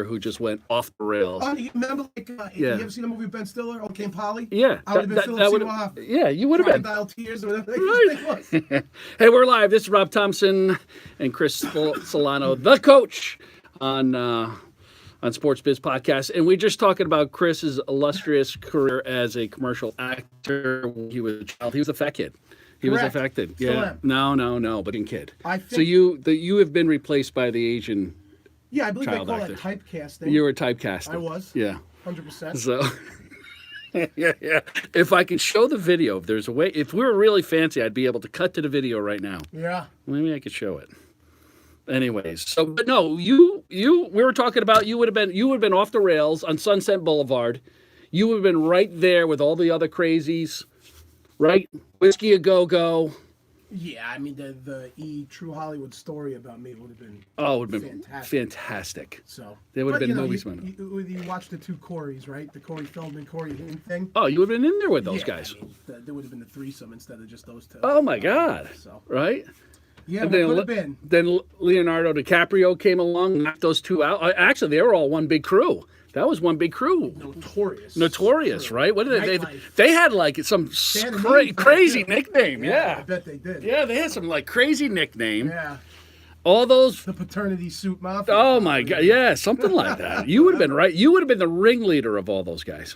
who just went off the rails. Oh, you remember, you ever seen the movie Ben Stiller, Old King Polly? Yeah. I would have been Philip Seymour Hoffman. Yeah, you would have been. Crocodile Tears or whatever his name was. Hey, we're live. This is Rob Thompson and Chris Celano, the coach, on SportsBiz podcast, and we're just talking about Chris's illustrious career as a commercial actor. When he was a child. He was a fat kid. He was affected. Yeah. No, but in kid. So you have been replaced by the Asian. Yeah, I believe they call that actor. typecasting. You were typecasting. I was. Yeah. 100%. So. Yeah. If I could show the video, if there's a way, if we were really fancy, I'd be able to cut to the video right now. Yeah. Maybe I could show it. Anyways, so but no, we were talking about you would have been off the rails on Sunset Boulevard. You would have been right there with all the other crazies, right? Whiskey a Go-Go. Yeah, I mean the True Hollywood story about me would have been fantastic. So there would have been movies. You watched the two Coreys, right? The Corey Feldman, Corey Haim thing. Oh, you would have been in there with those guys. I mean, there would have been the threesome instead of just those two. Oh my God! So right. Yeah, it could have been. Then Leonardo DiCaprio came along, knocked those two out. Actually, they were all one big crew. That was one big crew. Notorious, right? What did they had like some crazy nickname. Yeah, I bet they did. Yeah, they had some like crazy nickname. Yeah. All those the paternity suit mafia. Oh my God! Yeah, something like that. You would have been right. You would have been the ringleader of all those guys.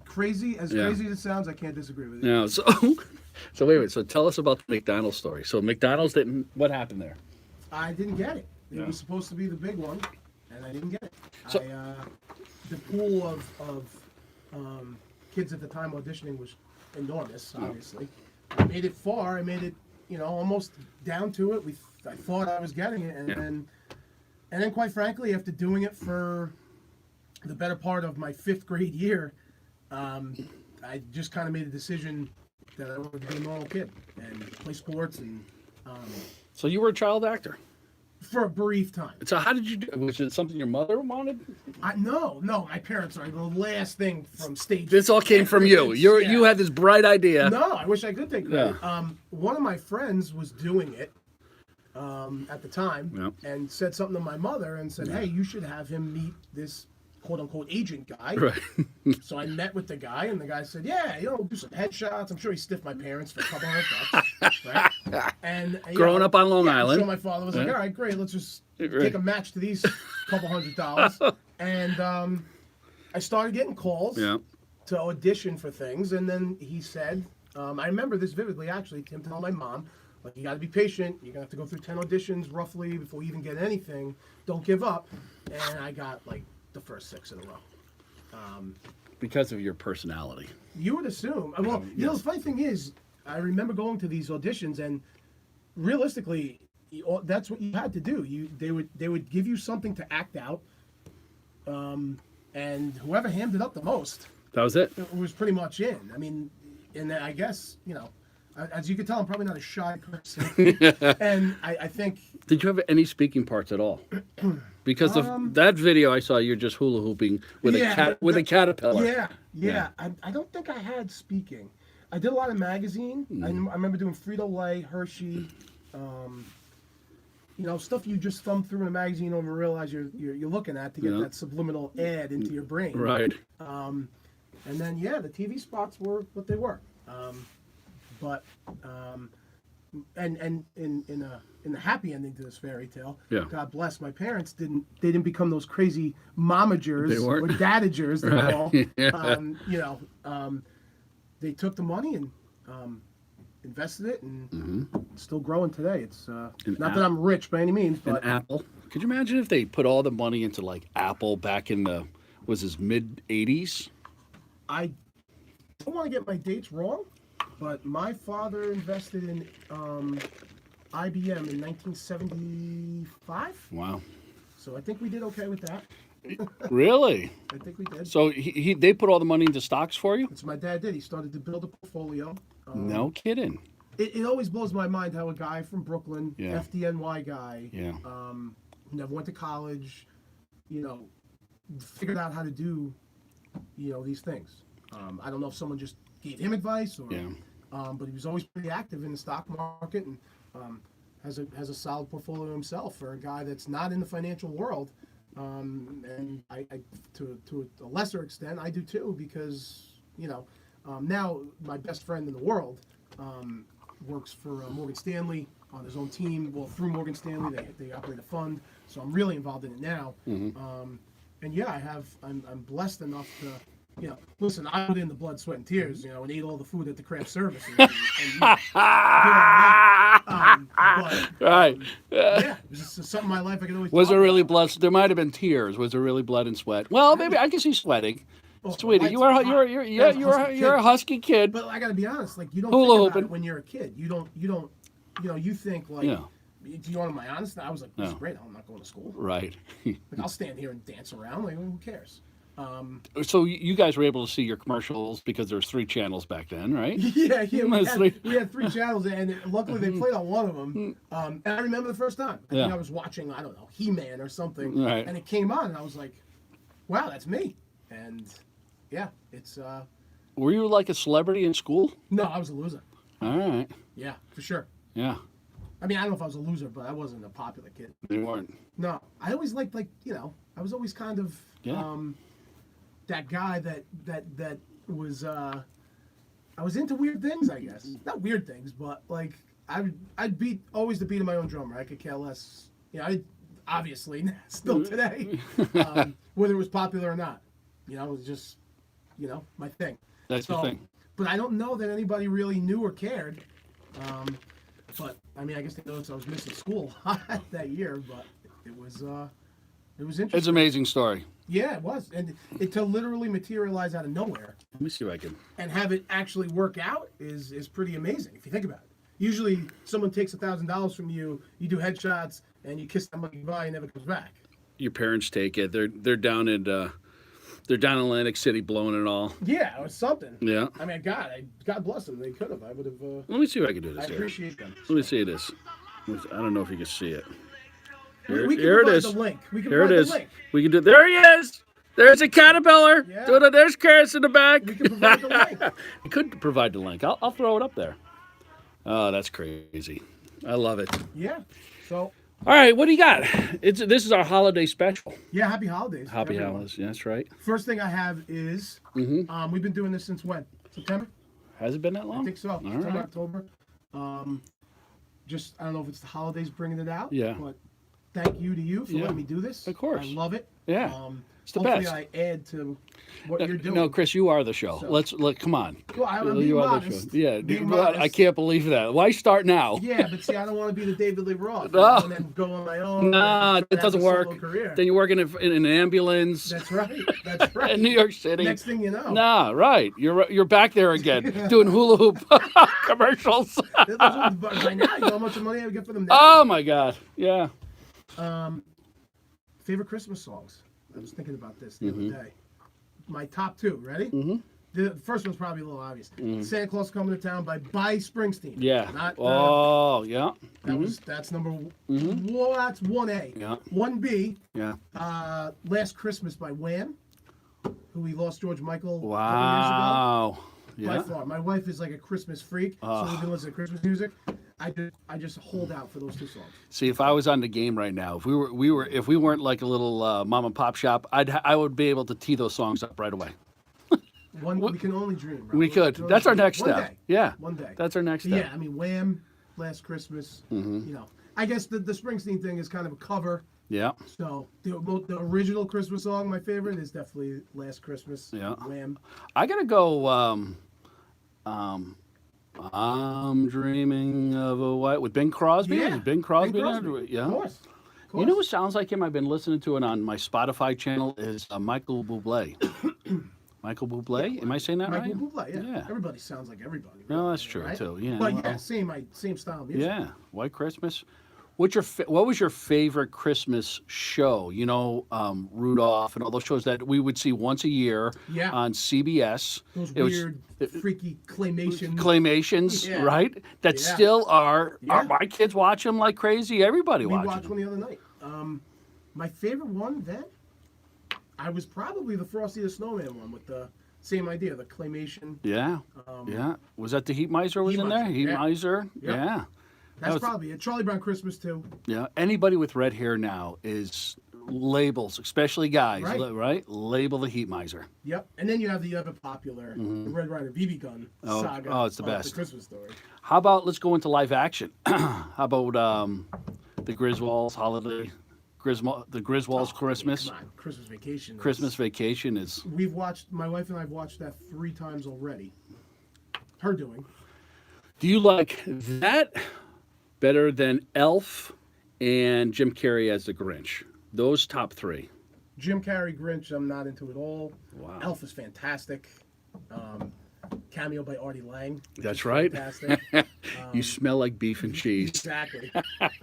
Crazy as it sounds, I can't disagree with you. No, so wait. So tell us about the McDonald's story. So McDonald's didn't. What happened there? I didn't get it. It was supposed to be the big one, and I didn't get it. So, the pool of kids at the time auditioning was enormous. Obviously, I made it far. I made it, almost down to it. I thought I was getting it, and then, quite frankly, after doing it for the better part of my 5th grade year, I just kind of made a decision that I wanted to be a normal kid and play sports. And so you were a child actor. For a brief time. So how did you do it? Was it something your mother wanted? No. My parents are the last thing from stage. This all came from you. You had this bright idea. No, I wish I could take credit. Yeah. One of my friends was doing it at the time and said something to my mother and said, hey, you should have him meet this quote-unquote agent guy. Right. So I met with the guy, and the guy said, yeah, we'll do some headshots. I'm sure he stiffed my parents for $200, right? And growing up on Long Island. So my father was like, all right, great, let's just take a match to these $200. And I started getting calls to audition for things, and then he said, I remember this vividly, actually, him telling my mom, like, you got to be patient. You're going to have to go through 10 auditions, roughly, before you even get anything. Don't give up. And I got, the first 6 in a row. Because of your personality. You would assume. Well, the funny thing is, I remember going to these auditions, and realistically, that's what you had to do. They would give you something to act out, and whoever hammed it up the most, that was it. It was pretty much in. I mean, and I guess as you can tell, I'm probably not a shy person, and I think. Did you have any speaking parts at all? Because of that video I saw, you're just hula hooping with a caterpillar. Yeah. I don't think I had speaking. I did a lot of magazine. I remember doing Frito-Lay, Hershey, stuff you just thumb through in a magazine and realize you're looking at to get that subliminal ad into your brain. Right. And then the TV spots were what they were. And in the happy ending to this fairy tale, God bless, my parents didn't become those crazy momagers or dadagers they call. They took the money and invested it, and it's still growing today. It's not that I'm rich by any means, but Apple. Could you imagine if they put all the money into Apple back in the mid '80s? I don't want to get my dates wrong, but my father invested in IBM in 1975. Wow. So I think we did okay with that. Really? I think we did. So they put all the money into stocks for you? That's what my dad did. He started to build a portfolio. No kidding. It always blows my mind how a guy from Brooklyn, FDNY guy, who never went to college, figured out how to do, these things. I don't know if someone just gave him advice or, but he was always pretty active in the stock market and has a solid portfolio himself for a guy that's not in the financial world. And I to a lesser extent, I do too, because now my best friend in the world works for Morgan Stanley on his own team. Well, through Morgan Stanley, they operate a fund, so I'm really involved in it now. And yeah, I'm blessed enough to. Listen, I put in the blood, sweat, and tears, and ate all the food at the craft services. But, Right. yeah, it was just something in my life I could always. Was talk there really about. blood? There might have been tears. Was there really blood and sweat? Well, maybe I can see sweating. Oh, Sweetie, lights are hot. you're a husky kid. But I gotta be honest, like you don't Hula think about hooping. it when you're a kid. You think like. Yeah. Do you want my honest? I was like, this is No. great. I'm not going to school. Right. Like, I'll stand here and dance around. Like, who cares? So you guys were able to see your commercials because there's 3 channels back then, right? Yeah. That's We had 3 channels, and luckily they played on one of them. And I remember the first time. I think I was watching, I don't know, He-Man or something, Right. and it came on, and I was like, wow, that's me. And yeah, it's. Were you like a celebrity in school? No, I was a loser. All right. Yeah, for sure. Yeah. I mean, I don't know if I was a loser, but I wasn't a popular kid. You weren't. No, I always liked, I was always kind of that guy that was I was into weird things, I guess. Not weird things, but like I'd beat always the beat of my own drummer. I could care less. I obviously still today, whether it was popular or not. It was just my thing. That's your thing. But I don't know that anybody really knew or cared. But I mean, I guess they noticed I was missing school that year. But it was interesting. It's an amazing story. Yeah, it was, and it to literally materialize out of nowhere Let me see if I can. and have it actually work out is pretty amazing if you think about it. Usually, someone takes $1,000 from you, you do headshots, and you kiss that money goodbye, and never comes back. Your parents take it. They're down in Atlantic City blowing it all. Yeah, it was something. Yeah. I mean, God bless them. They could have. I would have. Let me see if I can do this I here. appreciate them. Let me see this. I don't know if you can see it. We can Here it provide is. the link. We can Here it provide is. the link. We can do. There he is. There's a caterpillar. Yeah. There's Chris in the back. We can provide the link. You could provide the link. I'll throw it up there. Oh, that's crazy. I love it. Yeah. So, All right, what do you got? This is our holiday special. yeah, happy holidays. Happy everyone. holidays. Yeah, that's right. First thing I have is we've been doing this since when? September? Has it been that long? I think so. All September, right. October. Just I don't know if it's the holidays bringing it out. Yeah. But thank you to you for Yeah. letting me do this. Of course. I love it. Yeah. It's the hopefully best. I add to what you're doing. No, Chris, you are the show. So- Come on. Well, I'm being You are modest. the show. Yeah, Being but I modest. can't believe that. Why start now? Yeah, but see, I don't want to be the David Lee Roth No. and then go on my own. Nah, and that have doesn't a solo work. Career. Then you're working in an ambulance That's right. That's right. in New York City. Next thing you know. Nah, right. You're back there again doing hula hoop commercials. By now, you know how much money I would get for them now? Oh my God. Yeah. Favorite Christmas songs. I was thinking about this the other day. My top 2. Ready? The first one's probably a little obvious. Santa Claus Coming to Town by Springsteen. Yeah. Not, Yeah. that's number. Well, that's 1A. Yeah. 1B. Yeah. Last Christmas by Wham, who we lost George Michael a couple Wow. years ago. Yeah. By far, my wife is like a Christmas freak, so we can listen to Christmas music. I just hold out for those 2 songs. See, if I was on the game right now, if we weren't like a little mom and pop shop, I would be able to tee those songs up right away. We can only dream. Bro. We could. That's our next One step. day. Yeah. One day. That's our next step. Yeah, I mean, Wham, Last Christmas. I guess the Springsteen thing is kind of a cover. Yeah. So the original Christmas song, my favorite, is definitely Last Christmas. Yeah. Wham. I gotta go. I'm dreaming of a white with Bing Crosby. Yeah. Is Bing Crosby. Bing in Crosby. it? Yeah. Of course. You know who sounds like him? I've been listening to it on my Spotify channel. Is Michael Bublé. Michael Bublé. Am I saying that right? Michael Bublé, yeah. Yeah. Everybody sounds like everybody. No, that's really, true right? too. Yeah. But well, yeah, same style of music. Yeah. White Christmas. What was your favorite Christmas show? Rudolph and all those shows that we would see once a year Yeah. on CBS. Those It was- weird, freaky claymations. Claymations, Yeah. right? That Yeah. still are. Yeah. My kids watch them like crazy. Everybody We watches watched them. one the other night. My favorite one then, I was probably the Frosty the Snowman one with the same idea, the claymation. Yeah. Yeah. Was that the Heat Miser was Heat in there? Miser, Heat yeah. Miser. Yep. Yeah. That's was- probably it. Charlie Brown Christmas too. Yeah. Anybody with red hair now is labels, especially guys, Right. right? Label the heat miser. Yep. And then you have the other popular the Red Ryder BB gun saga. Oh, it's the of best. The Christmas Story. How about let's go into live action? How about the Griswolds holiday, the Griswolds Christmas? Come on, Christmas Vacation. Christmas Vacation is. My wife and I have watched that 3 times already. Her doing. Do you like that better than Elf and Jim Carrey as the Grinch? Those top 3. Jim Carrey Grinch, I'm not into at all. Wow. Elf is fantastic. Cameo by Artie Lang. That's right. Fantastic. You smell like beef and cheese. Exactly.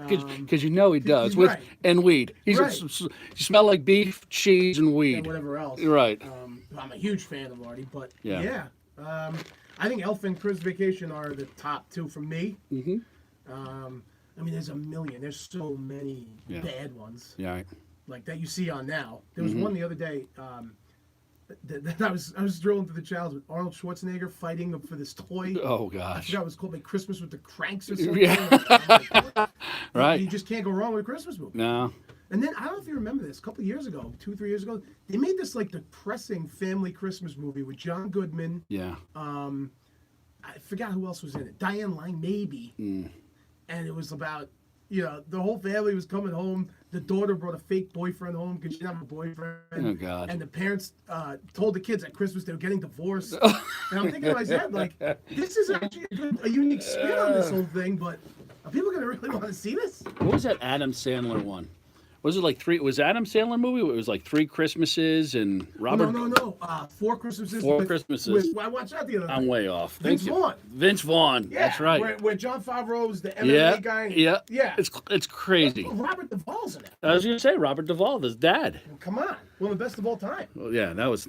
Because you know he does. With right. and weed. He's Right. You smell like beef, cheese, and And weed. whatever else. Right. I'm a huge fan of Artie, but Yeah. I think Elf and Christmas Vacation are the top 2 for me. Mm-hmm. I mean, there's a million. There's so many Yeah. bad ones Yeah. like that you see on now. There was one the other day. That I was strolling through the channels with Arnold Schwarzenegger fighting for this toy. Oh I gosh. forgot what it was called, like Christmas with the Cranks or something. Yeah. I'm like, Right. You just can't go wrong with a Christmas movie. No. And then I don't know if you remember this. A couple of years ago, 2-3 years ago, they made this like depressing family Christmas movie with John Goodman. Yeah. I forgot who else was in it. Diane Lang, maybe. Mm. And it was about, the whole family was coming home. The daughter brought a fake boyfriend home because she didn't have a boyfriend. Oh, God. And the parents told the kids at Christmas they were getting divorced. And I'm thinking to myself, like, this is actually a unique spin on this whole thing, but are people going to really want to see this? What was that Adam Sandler one? Was it like 3? Was Adam Sandler movie? It was like 3 Christmases and Robert. No. 4 Christmases. 4 Christmases. I watched that the other night. I'm way off. Vince Thank you. Vaughn. Vince Vaughn. Yeah, That's right. Where John Favreau's the MMA Yeah. guy. Yeah. It's crazy. Robert Duvall's in it. I was gonna say Robert Duvall, his dad. Come on, one of the best of all time. Well, yeah, that was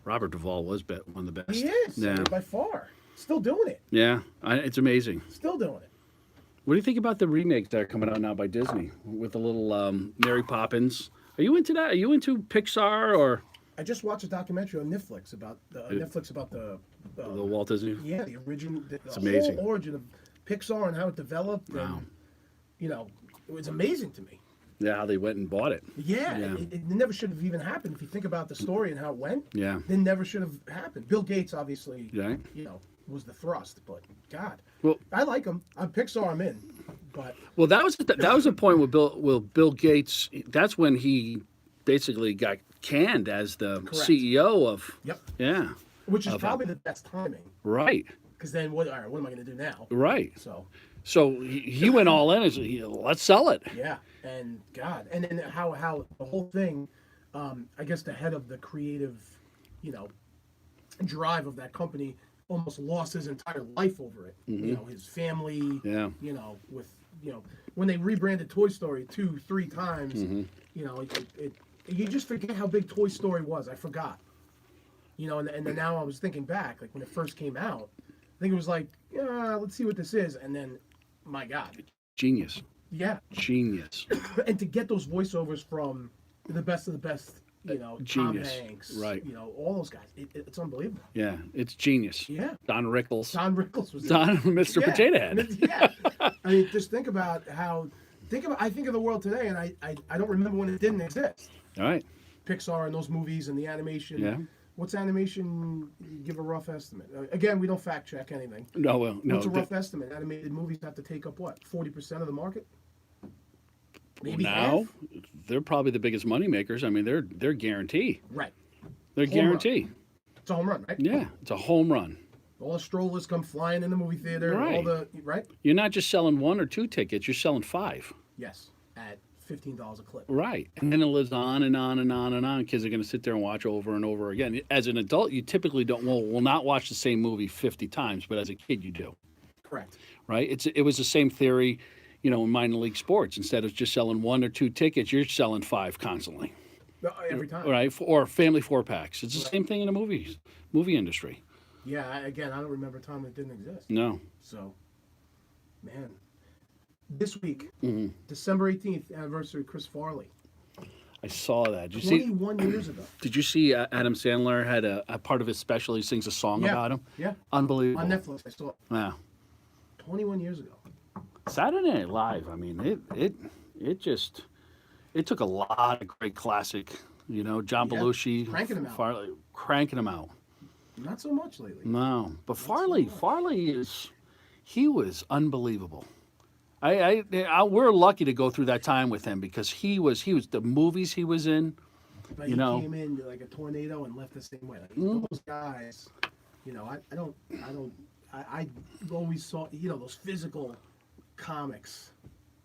Robert Duvall was one of the best. He is, Yeah. by far. Still doing it. Yeah. It's amazing. Still doing it. What do you think about the remakes that are coming out now by Disney with the little Mary Poppins? Are you into that? Are you into Pixar or I just watched a documentary on Netflix about the the Walt Disney? the original, the amazing. whole origin of Pixar and how it developed. Wow. And, it was amazing to me. Yeah, how they went and bought it. Yeah, Yeah. It never should have even happened. If you think about the story and how it went, Yeah. it never should have happened. Bill Gates, obviously, Yeah. was the thrust, but God, Well, I like him. I'm Pixar, I'm in, but well, that was a point with Bill Gates. That's when he basically got canned as the Correct. CEO of. yep, Yeah. which is Of, probably the best timing. Right. Because then, what am I going to do now? Right. So, He went all in. Let's sell it. yeah, and God, and then how the whole thing, I guess the head of the creative, drive of that company almost lost his entire life over it. His family. Yeah. With when they rebranded Toy Story 2-3 times, Mm-hmm. you just forget how big Toy Story was. I forgot. And then now I was thinking back, like when it first came out, I think it was like, yeah, let's see what this is, and then, my God, Genius. yeah, Genius. and to get those voiceovers from the best of the best, Tom Genius. Hanks, Right. all those guys, it's unbelievable. Yeah. It's genius. Yeah, Don Rickles. Don Rickles was Don, Mr. Yeah. Potato Head. Yeah, I mean, just think about I think of the world today, and I don't remember when it didn't exist. All right. Pixar and those movies and the animation. Yeah. What's animation? Give a rough estimate. Again, we don't fact check anything. No, well, no. What's a rough estimate? Animated movies have to take up what? 40% of the market? Maybe now half? they're probably the biggest money makers. I mean, they're guarantee. Right. They're Home run. guarantee. It's a home run, right? Yeah, it's a home run. All the strollers come flying in the movie theater. Right. Right? You're not just selling 1 or 2 tickets. You're selling 5. Yes. At $15 a clip. Right. And then it lives on and on and on and on. Kids are going to sit there and watch over and over again. As an adult, you typically will not watch the same movie 50 times, but as a kid, you do. Correct. Right? It was the same theory, in minor league sports. Instead of just selling 1 or 2 tickets, you're selling 5 constantly. Every time. Right? Or family 4-packs. It's the same thing in the movie industry. Yeah, again, I don't remember a time that didn't exist. No. So, man. This week, Mm-hmm. December 18th, anniversary of Chris Farley. I saw that. Did you see? 21 years ago. Did you see Adam Sandler had a part of his special? He sings a song Yeah. about him. Yeah. Unbelievable. On Netflix, I saw it. Yeah. 21 years ago. Saturday Night Live. I mean, it it took a lot of great classic, John Yeah, Belushi, cranking 'em out. Farley, cranking them out. Not so much lately. No, but so Farley, much. he was unbelievable. We're lucky to go through that time with him because he was the movies he was in. But he came in like a tornado and left the same way. Like, those guys, I always saw, those physical comics.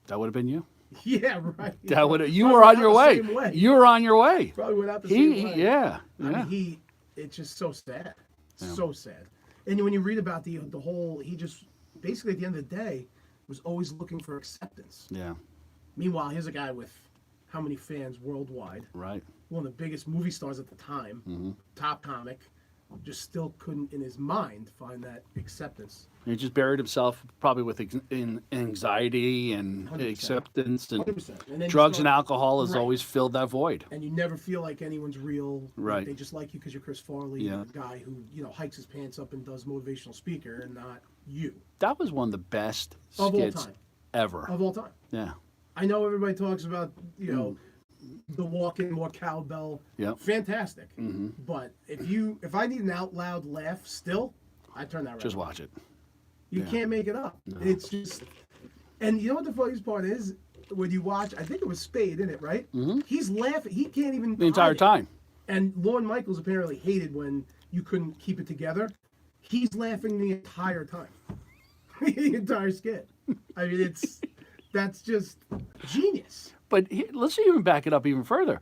That would have been you. Yeah, right. That would you Probably were on went your out the way. same way. You were on your way. Probably went out the same way. Yeah. I mean, it's just so sad. So sad. And when you read about the whole, he just basically at the end of the day was always looking for acceptance. Yeah. Meanwhile, here's a guy with how many fans worldwide? Right. One of the biggest movie stars at the time, top comic, just still couldn't in his mind find that acceptance. He just buried himself probably with anxiety and 100%. acceptance and 100%. And then drugs and alcohol has Right. always filled that void. And you never feel like anyone's real. Right. Like they just like you because you're Chris Farley, Yeah. the guy who hikes his pants up and does motivational speaker, and not you That was one of the best of all skits time. ever. Of all time. Yeah. I know everybody talks about the walk-in, more cowbell. Yep. Fantastic. But if I need an out loud laugh, still, I turn that right. Just watch it. You can't make it up. No. It's just, and you know what the funniest part is? When you watch, I think it was Spade, isn't it, right? He's laughing. He can't even The entire time. And Lorne Michaels apparently hated when you couldn't keep it together. He's laughing the entire time. The entire skit. I mean, that's just genius. But let's even back it up even further.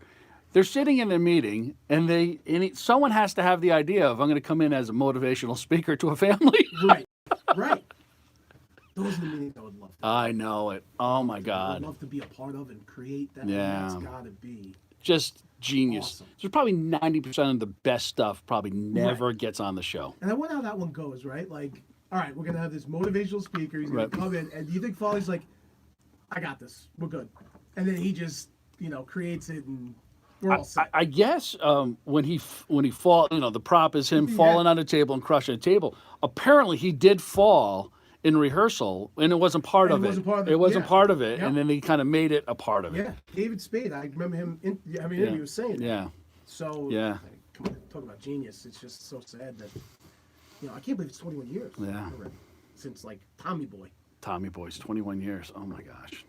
They're sitting in a meeting, and someone has to have the idea of, I'm going to come in as a motivational speaker to a family. Right. Right. Those are the meetings I would love to. I know it. Oh my I God. would love to be a part of and create that. Yeah. That's got to be Just genius. Awesome. There's probably 90% of the best stuff probably never gets on the show. And I wonder how that one goes, right? Like, all right, we're gonna have this motivational speaker. He's gonna come in, and do you think Farley's like, I got this, we're good, and then he just creates it, and we're all set. I guess when he fall, the prop is him falling on the table and crushing the table. Apparently, he did fall in rehearsal, and it wasn't part of it. It wasn't part of it, and then he kind of made it a part of it. Yeah, David Spade. I remember him. He was saying that. Yeah. So come on, talk about genius. It's just so sad that I can't believe it's 21 years. Yeah. Already, since like Tommy Boy. Tommy Boy's 21 years. Oh my gosh.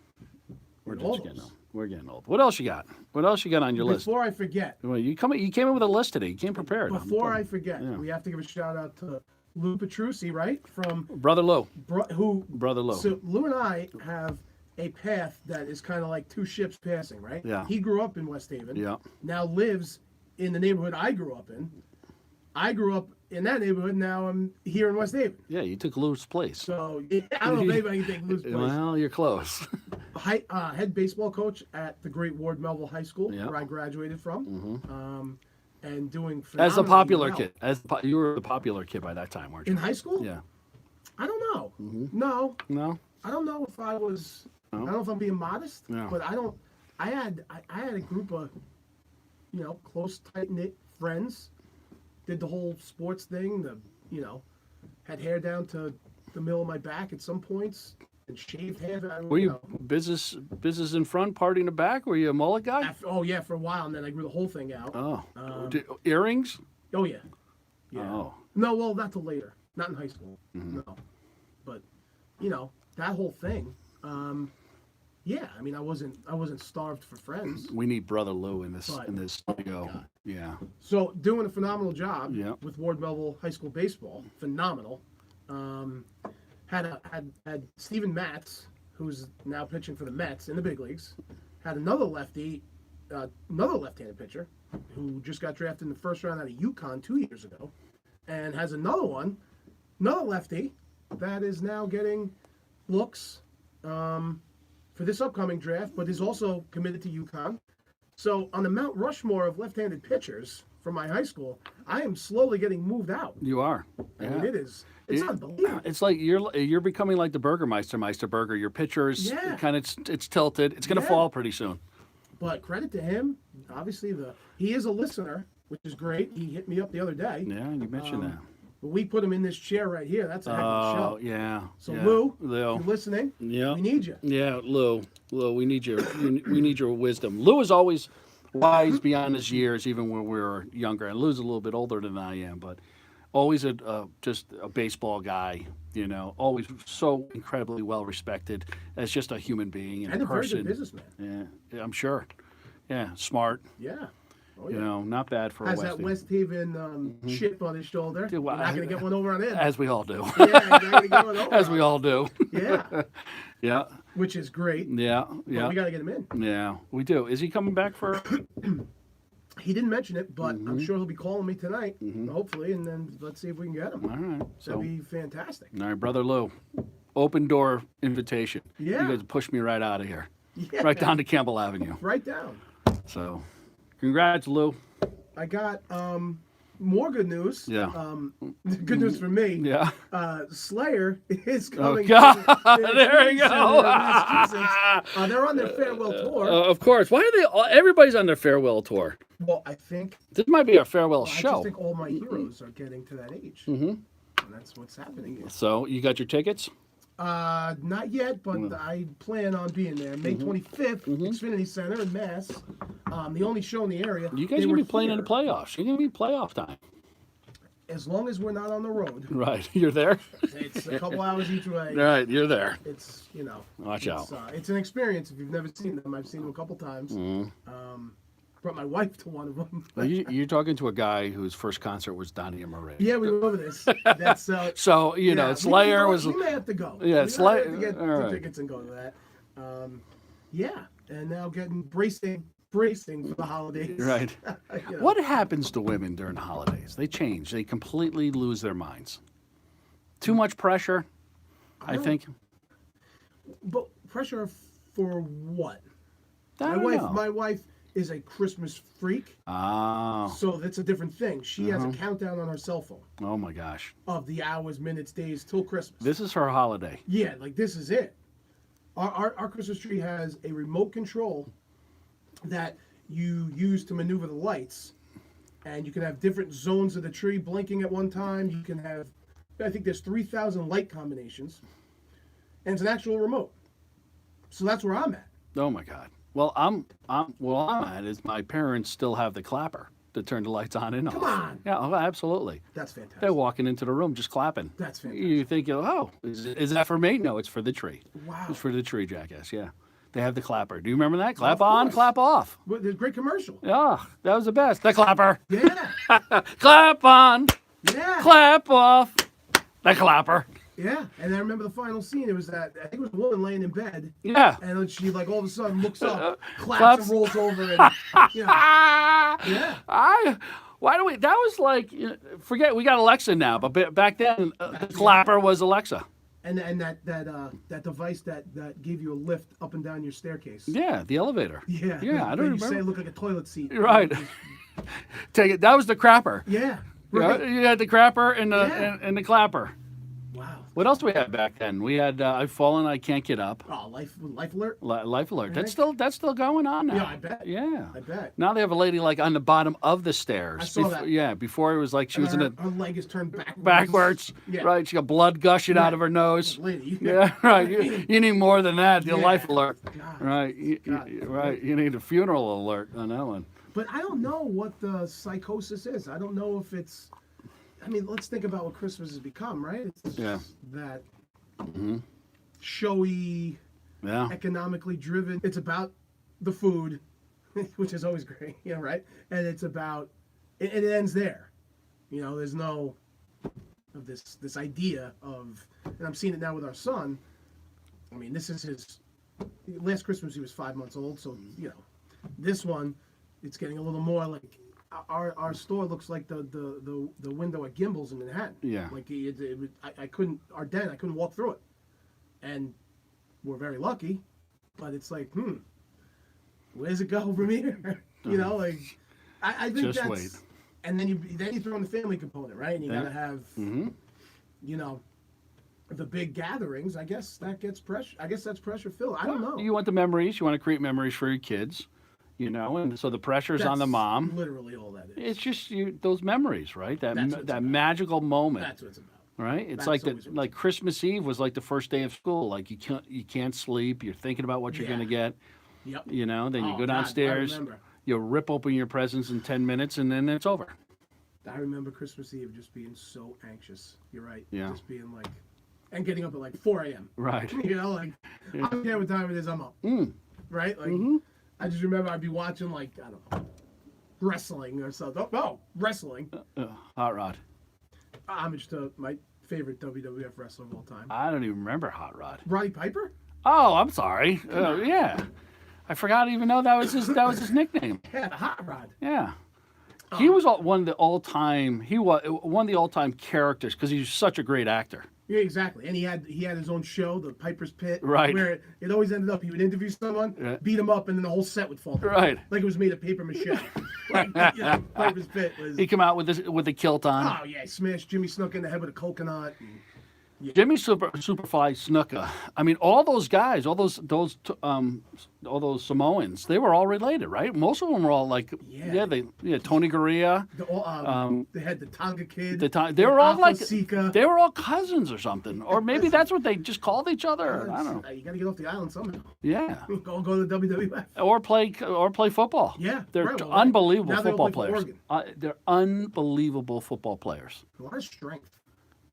We're All just getting those. old. We're getting old. What else you got? What else you got on your list? Before I forget. Well, you came in with a list today. You came prepared. Before I forget, we have to give a shout out to Lou Petrucci, right? From Brother Lou. Brother Lou. So Lou and I have a path that is kind of like two ships passing, right? Yeah. He grew up in West Haven. Yeah. Now lives in the neighborhood I grew up in. I grew up in that neighborhood. Now I'm here in West Haven. Yeah, you took Lou's place. So I don't know if anybody can take Lou's place. Well, you're close. Head baseball coach at the great Ward Melville High School, Yeah. where I graduated from. And doing As a phenomenally popular well. kid. You were the popular kid by that time, weren't you? In high school? Yeah. I don't know. No. No? I don't know if I was. No? I don't know if I'm being modest. No. But I don't. I had a group of, close, tight knit friends. Did the whole sports thing. Had hair down to the middle of my back at some points, and shaved hair. Were you business in front, party in the back? Were you a mullet guy? For a while, and then I grew the whole thing out. Oh. Earrings? Oh yeah. Yeah. Oh. No, well, not till later. Not in high school. No. But that whole thing. Yeah, I mean, I wasn't starved for friends. We need Brother Lou in this studio. God. Yeah. So doing a phenomenal job Yeah. with Ward Melville High School baseball. Phenomenal. Had Steven Matz, who's now pitching for the Mets in the big leagues. Had another lefty, another left-handed pitcher, who just got drafted in the first round out of UConn 2 years ago, and has another lefty, that is now getting looks for this upcoming draft, but is also committed to UConn. So on the Mount Rushmore of left-handed pitchers from my high school, I am slowly getting moved out. You are. I mean, it's unbelievable. It's like you're becoming like the Meister Burger. Your pitcher is kind of it's tilted. It's going to fall pretty soon. But credit to him. Obviously, he is a listener, which is great. He hit me up the other day. Yeah, you mentioned that. But we put him in this chair right here. That's a heck of a show. Yeah. So yeah. Lou, Lou. if you're listening, Yeah. we need you. Yeah, Lou, we need your we need your wisdom. Lou is always wise beyond his years, even when we were younger. And Lou's a little bit older than I am, but always just a baseball guy. You know, always so incredibly well respected as just a human being and And a very person. good businessman. Yeah, I'm sure. Yeah, smart. Yeah. Oh, You know, not bad for Has a that Westie. West Haven chip on his shoulder. Dude, You're well, not going to get one over on him. As we all do. Yeah, you're not going to get one over As on we him. all do. Yeah, Yeah, which is great. yeah, But yeah. we got to get him in. Yeah, we do. Is he coming back for? He didn't mention it, but I'm sure he'll be calling me tonight, hopefully, and then let's see if we can get him. All right. So, That'd be fantastic. all right, brother Lou, open door invitation. Yeah. You guys push me right out of here, Yeah. right down to Campbell Avenue. Right down. So, congrats, Lou. I got more good news. Yeah. Good news for me. Yeah. Slayer is Oh coming. God! to the There you Center go. in Massachusetts. They're on their farewell tour. Of course. Why are they? Everybody's on their farewell tour. Well, I think This might be a farewell I just show. think all my heroes are getting to that age, and that's what's happening here. So you got your tickets? Not yet, but I plan on being there. May 25th, Xfinity Center in Mass. The only show in the area. You guys They gonna were be playing in the here. playoffs. You're gonna be playoff time. As long as we're not on the road, Right. You're there. it's a couple hours each way. Right. You're there. It's Watch it's, out. it's an experience if you've never seen them. I've seen them a couple times. Brought my wife to one of them. Well, you're talking to a guy whose first concert was Donnie and Marie. Yeah, we went over this. That's So you know, yeah, Slayer was. We may have to go. Yeah, we Slayer- Have to get all the right. tickets and go to that. Yeah, and now getting bracing for the holidays. Right. You know. What happens to women during the holidays? They change. They completely lose their minds. Too much pressure, I don't- think. But pressure for what? I don't know. My wife is a Christmas freak, Oh, so that's a different thing. She has Uh-huh. a countdown on her cell phone oh my gosh. of the hours, minutes, days till Christmas. This is her holiday. Yeah, like this is it. Our Christmas tree has a remote control that you use to maneuver the lights, and you can have different zones of the tree blinking at one time. You can have, I think there's 3,000 light combinations, and it's an actual remote. So that's where I'm at. Oh my God. Well, I'm at is my parents still have the clapper to turn the lights on and off. Come on. Yeah, oh, absolutely. That's fantastic. They're walking into the room just clapping. That's fantastic. You think, oh, is that for me? No, it's for the tree. Wow. It's for the tree, jackass. Yeah. They have the clapper. Do you remember that? Clap Of on, course. clap off. Well, there's a great commercial. Yeah, that was the best. The clapper. Yeah. Clap on, Yeah. clap off. The clapper. Yeah. And I remember the final scene. It was that, I think it was a woman laying in bed. Yeah. And then she, like, all of a sudden looks up, claps Claps. and rolls over. And, you know, yeah. Why do we? That was like, forget, we got Alexa now, but back then, the clapper was Alexa. And that device that gave you a lift up and down your staircase. Yeah, the elevator. Yeah. Yeah, I don't you remember. say it looked like a toilet seat. Right. Take it. That was the crapper. Yeah. You know, Right. you had the crapper and the Yeah. and the clapper. Wow. What else do we have back then? We had I've fallen, I can't get up. Oh, life alert. Life alert. That's Right. still going on now. Yeah, I bet. Yeah. I bet. Now they have a lady like on the bottom of the stairs. I saw that. Yeah, before it was like she was in her, a her leg is turned backwards. backwards. Yeah. Right. She got blood gushing out Right. of her nose. Lady. Yeah, right. You need more than that. The Yeah. life alert. God. Right. Right. You need a funeral alert on that one. But I don't know what the psychosis is. I don't know if it's. I mean, let's think about what Christmas has become, right? It's Yeah. that showy, Yeah. economically driven. It's about the food, which is always great, you know, right? And it's about, it ends there. You know, there's no of this idea of, and I'm seeing it now with our son. I mean, this is his last Christmas. He was 5 months old, so you know, this one, it's getting a little more like. Our store looks like the window at Gimbel's in Manhattan. Yeah. Like I couldn't, our den, I couldn't walk through it. And we're very lucky, but it's like, where's it go from here? You know, like, I think Just that's, wait. and then you throw in the family component, right? And you Yeah. gotta have, you know, the big gatherings. I guess that gets pressure. I guess that's pressure filled. I don't know. You want the memories. You want to create memories for your kids. and so the pressure's on the That's mom. Literally all that is. It's just those memories, right? That's what it's That about. magical moment. That's what it's about. Right? It's That's like always what like Christmas Eve was like the first day of school. Like you can't sleep. You're thinking about what you're Yeah. going to get. Yep. Then you Oh, go God, I downstairs. remember. You rip open your presents in 10 minutes, and then it's over. I remember Christmas Eve just being so anxious. You're right. Yeah. Just being like, and getting up at like 4 a.m. Right. Like, I don't care what time it is, I'm up. Right? Like, I just remember I'd be watching, like, I don't know, wrestling or something. Oh, wrestling. Hot Rod. Homage to my favorite WWF wrestler of all time. I don't even remember Hot Rod. Roddy Piper? Oh, I'm sorry. Yeah. I forgot to even know that was his nickname. Yeah, the Hot Rod. Yeah. He was one of the all-time characters because he's such a great actor. Yeah, exactly. And he had his own show, the Piper's Pit, Right. where it always ended up he would interview someone, beat him up, and then the whole set would fall down. Right. Like it was made of paper mache. Like, Piper's Pit was. He come out with the kilt on. Oh yeah, he smashed Jimmy Snuka in the head with a coconut. Jimmy Superfly Snuka. I mean, all those guys, all those Samoans, they were all related, right? Most of them were all like, Tony Garea. They had the Tonga Kid. They were all like, Sika. they were all cousins or something, or maybe that's what they just called each other. I don't know. You got to get off the island somehow. Yeah. Go to the WWF. Or play football. Yeah, they're right, well, unbelievable now they all football play for players. They're unbelievable football players. A lot of strength.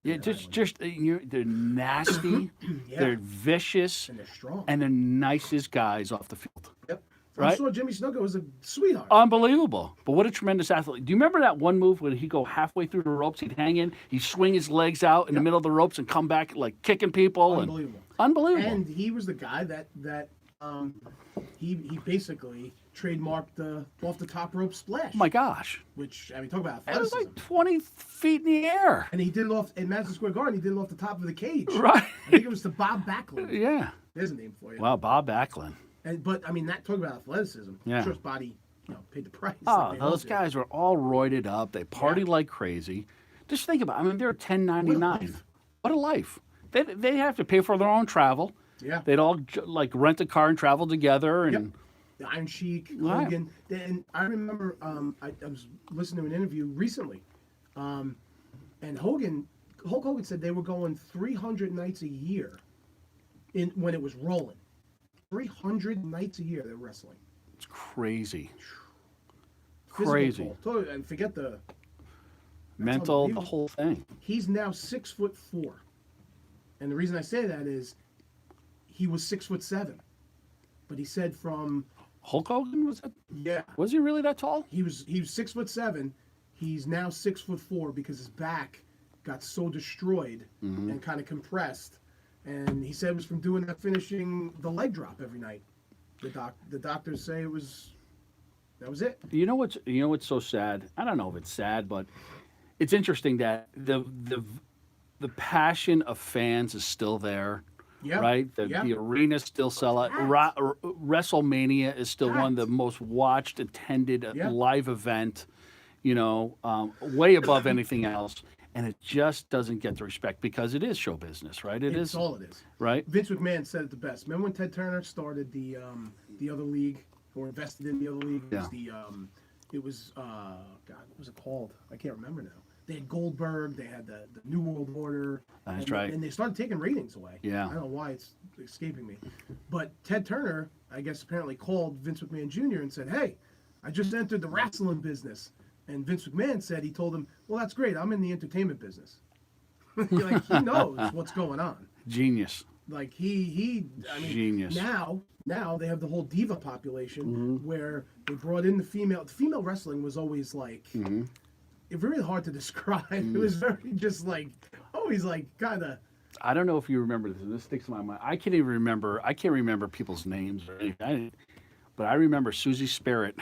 Yeah, they're nasty, Yeah. they're vicious, And they're strong. and the nicest guys off the field. Yep. Right? I'm sure Jimmy Snuka was a sweetheart. Unbelievable. But what a tremendous athlete. Do you remember that one move where he'd go halfway through the ropes, he'd hang in, he'd swing his legs out in the middle of the ropes and come back like kicking people? Unbelievable. Unbelievable. And he was the guy that he basically trademarked the off the top rope splash. Oh my gosh. Which, I mean, talk about It was athleticism. like 20 feet in the air. And he did it off in Madison Square Garden. He did it off the top of the cage. Right. I think it was to Bob Backlund. Yeah. There's a name for you. Wow, Bob Backlund. But I mean, that talk about athleticism. Yeah. I'm sure his body, paid the price. Oh, like they all those do. guys were all roided up. They partied like crazy. Just think about it. I mean, they're $10.99. life. What a life. They have to pay for their own travel. Yeah. They'd all like rent a car and travel together. And Yep. The Iron Sheik, Right. Hogan. And I remember I was listening to an interview recently, and Hulk Hogan said they were going 300 nights a year when it was rolling. 300 nights a year they're wrestling. it's crazy. Physical Crazy. toll. And forget the Mental, the unbelievable. whole thing. He's now 6'4", and the reason I say that is he was 6'7", but he said from Hulk Hogan was he really that tall? he was 6'7". He's now 6'4" because his back got so destroyed and kind of compressed, and he said it was from doing that finishing the leg drop every night. The doctors say that was it. You know what's so sad? I don't know if it's sad, but it's interesting that the passion of fans is still there. Yeah. Right? Yeah. The arenas still sell it. WrestleMania is still one of the most watched, attended live event, way above anything else. And it just doesn't get the respect because it is show business, right? It's all it is. Right? Vince McMahon said it the best. Remember when Ted Turner started the other league or invested in the other league? It was God, what was it called? I can't remember now. They had Goldberg. They had the New World Order. That's right. And they started taking ratings away. Yeah. I don't know why it's escaping me. But Ted Turner, I guess, apparently called Vince McMahon Jr. and said, "Hey, I just entered the wrestling business." And Vince McMahon said, he told him, "Well, that's great. I'm in the entertainment business." Like, he knows what's going on. Genius. Like I mean, Genius. Now they have the whole diva population where they brought in the female. Female wrestling was always like, it's really hard to describe. It was very just like, always like kind of. I don't know if you remember this. And this sticks in my mind. I can't remember people's names or anything. But I remember Susie Spirit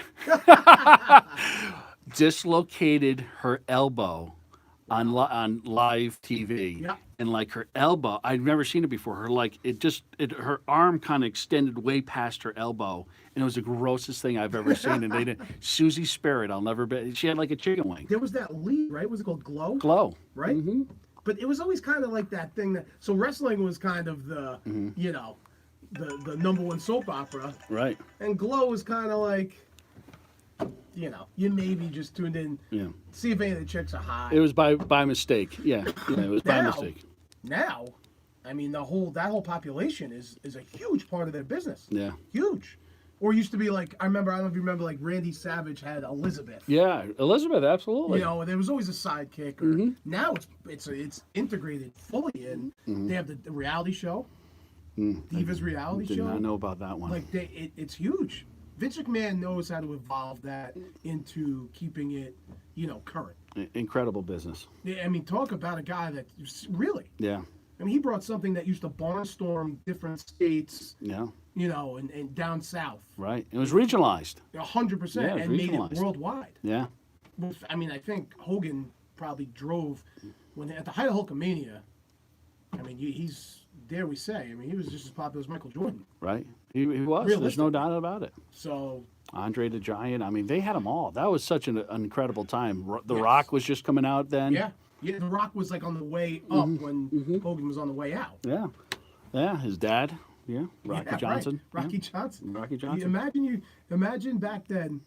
dislocated her elbow on live TV. Yeah. And like her elbow, I'd never seen it before. Her arm kind of extended way past her elbow, and it was the grossest thing I've ever seen. And they did Susie Spirit. I'll never be. She had like a chicken wing. There was that league, right? Was it called Glow? Glow. Right. Mm-hmm. But it was always kind of like that thing that. So wrestling was kind of the, the number one soap opera, Right. and Glow was kind of like you maybe just tuned in. Yeah. See if any of the chicks are hot. It was by mistake. Yeah. It was by mistake. Now, I mean, that whole population is a huge part of their business. Yeah. Huge. Or it used to be like, I don't know if you remember, like Randy Savage had Elizabeth. Yeah, Elizabeth, absolutely. There was always a sidekick. Now it's integrated fully in. They have the reality show, Divas reality show. Did not know about that one. Like it's huge. Vince McMahon knows how to evolve that into keeping it, current. Incredible business. I mean, talk about a guy that really. Yeah. I mean, he brought something that used to barnstorm different states. Yeah. And down south. Right. It was regionalized. 100%, Yeah, and made it worldwide. Yeah. I mean, I think Hogan probably drove at the height of Hulkamania. I mean, he's dare we say? I mean, he was just as popular as Michael Jordan. Right. He was. There's no doubt about it. So. Andre the Giant. I mean, they had them all. That was such an incredible time. The Rock was just coming out then. Yeah. Yeah. The Rock was like on the way up when Hogan was on the way out. Yeah. Yeah. His dad. Yeah, Rocky Johnson. Right. Rocky Johnson. Rocky Johnson. Imagine back then,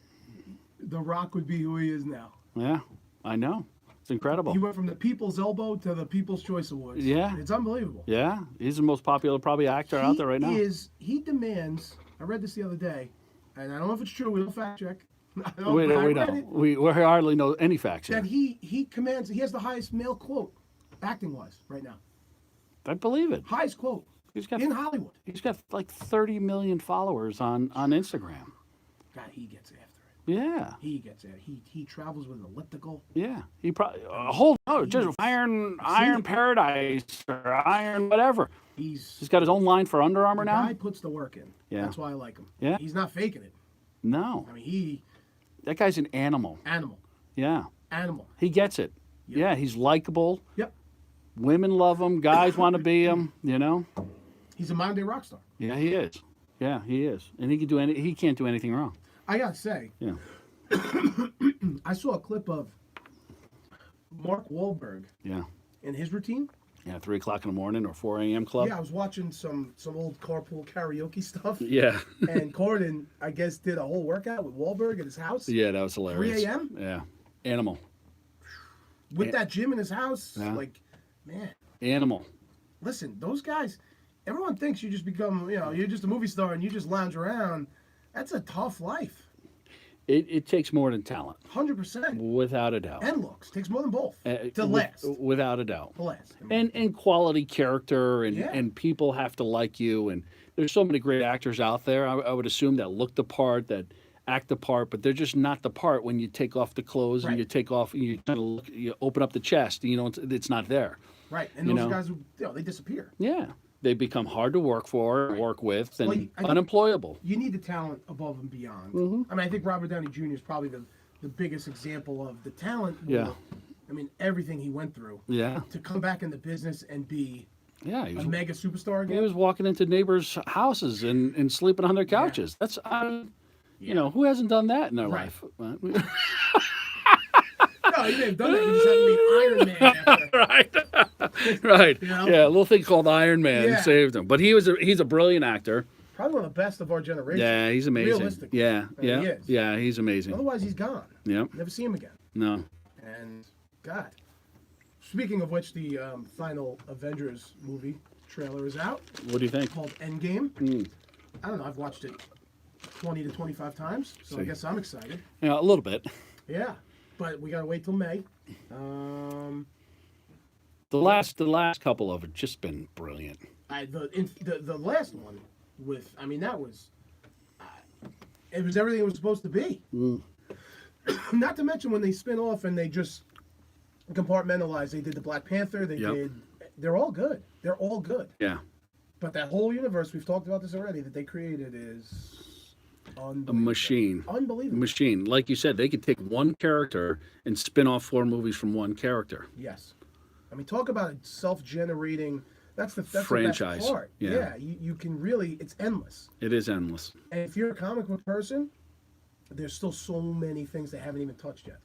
The Rock would be who he is now. Yeah, I know. It's incredible. He went from the People's Elbow to the People's Choice Awards. Yeah. It's unbelievable. Yeah, he's the most popular probably actor out there right now. He demands, I read this the other day, and I don't know if it's true, we don't fact check. We don't. We hardly know any facts that here. He has the highest male quote, acting-wise, right now. I believe it. Highest quote. In Hollywood. He's got like 30 million followers on Instagram. God, he gets after it. Yeah. He gets it. He travels with an elliptical. Yeah. He probably just Iron Paradise or Iron whatever. He's got his own line for Under Armour now. The guy puts the work in. Yeah. That's why I like him. Yeah. He's not faking it. No. I mean, that guy's an animal. Animal. Yeah. Animal. He gets it. Yep. Yeah, he's likable. Yep. Women love him. Guys want to be him, He's a modern day rock star. Yeah, he is. Yeah, he is. And he can't do anything wrong. I gotta say. Yeah. I saw a clip of Mark Wahlberg. Yeah. In his routine. Yeah, 3 o'clock in the morning or 4 a.m. club. Yeah, I was watching some old carpool karaoke stuff. Yeah. And Corden, I guess, did a whole workout with Wahlberg at his house. Yeah, that was hilarious. 3 a.m. Yeah. Animal. With that gym in his house, man. Animal. Listen, those guys. Everyone thinks you just become, you're just a movie star and you just lounge around. That's a tough life. It takes more than talent. 100%. Without a doubt. And looks. Takes more than both. To last. Without a doubt. To last. And quality character and people have to like you. And there's so many great actors out there, I would assume, that look the part, that act the part, but they're just not the part when you take off the clothes and you take off, you kind of look, you open up the chest, it's not there. Right. And those guys, they disappear. Yeah. They become hard to work with, and unemployable. You need the talent above and beyond. I mean, I think Robert Downey Jr. is probably the biggest example of the talent. Yeah. I mean, everything he went through. Yeah. To come back in the business and be he was a mega superstar again. He was walking into neighbors' houses and sleeping on their couches. Yeah. That's, who hasn't done that in their life? No, you may have done that. You just haven't made Iron Man after. Right. Yeah, a little thing called Iron Man saved him. But he's a brilliant actor. Probably one of the best of our generation. Yeah, he's amazing. Realistically. Yeah. He is. Yeah, he's amazing. Otherwise, he's gone. Yeah. Never see him again. No. And, God. Speaking of which, the final Avengers movie trailer is out. What do you think? Called Endgame. I don't know. I've watched it 20 to 25 times, so I guess I'm excited. Yeah, a little bit. Yeah. But we gotta wait till May. The last couple of it just been brilliant. The last one that was it was everything it was supposed to be. Not to mention when they spin off and they just compartmentalize. They did the Black Panther. They're all good. They're all good. Yeah. But that whole universe, we've talked about this already, that they created is a machine. Unbelievable. Machine. Like you said, they could take one character and spin off 4 movies from one character. Yes. I mean, talk about a self-generating. That's the franchise. Best part. Yeah. You can really. It's endless. It is endless. And if you're a comic book person, there's still so many things they haven't even touched yet.